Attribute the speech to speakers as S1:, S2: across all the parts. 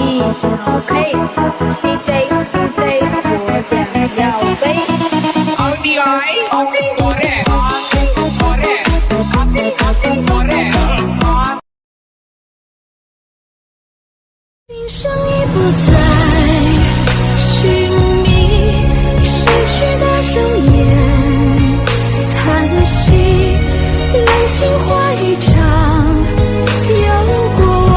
S1: 你 OK，DJ，我想要飞。
S2: RBI，阿信我嘞，阿信我嘞，阿信我嘞。
S3: 铃声已不再寻觅，逝去的容颜，叹息，冷清化一场，有过往，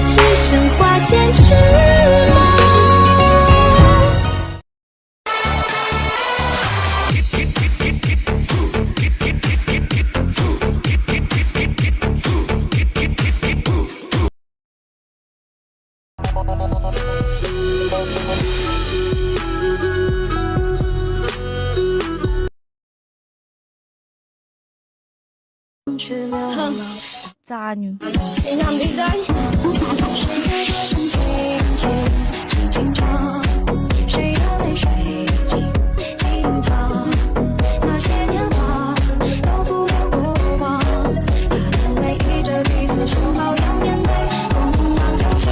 S3: 只剩花间之梦。
S4: 哼，渣女。
S1: 平常平常。
S3: 谁的泪水浸泡？那些年华都浮到过往，他们唯一着彼此说好要面对风浪，就是。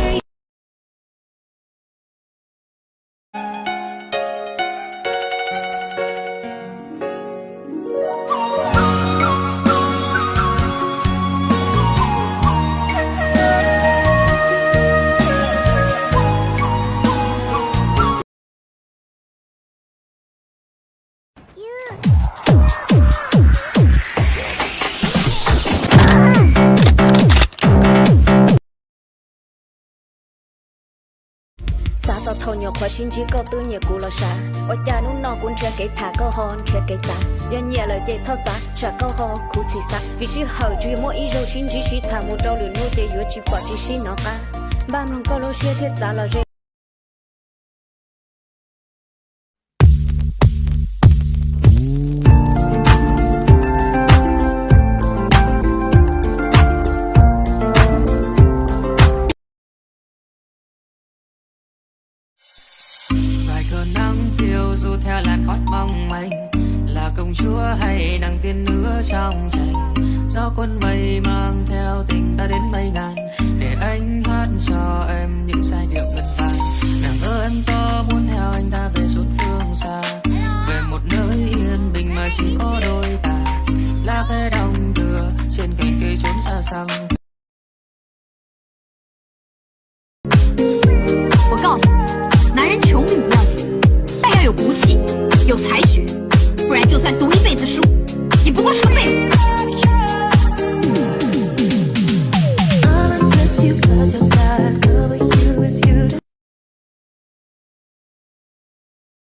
S5: Tao thâu nhiều khoa xin chỉ câu tư nhiều cú lo xa. Ở nhà nung nọ cũng chưa kể thả câu hòn chưa kể giá. Giờ nhà lời dạy thao giá trả câu hò cú xì xa. Vì sự hậu chuyện mỗi ý rồi xin chỉ thả một trâu lửa nuôi để vừa chỉ bỏ chỉ xin nó ca. Ba mình câu lô xe thiết giá là rê.
S6: Cơn nắng phiêu du theo làn khói mong manh, là công chúa hay nàng tiên nữ trong tranh. Gió cuốn mây mang theo tình ta đến mây ngàn, để anh hát cho em những giai điệu ngân vang. Nàng ơi em có muốn theo anh ta về suốt phương xa, về một nơi yên bình mà chỉ có đôi ta. Lá cây đong đưa trên cành cây trốn xa xăm.
S7: 我告诉你，男人穷并不要紧，但要有骨气，有才学，不然就算读一辈子书，也不过是个废物。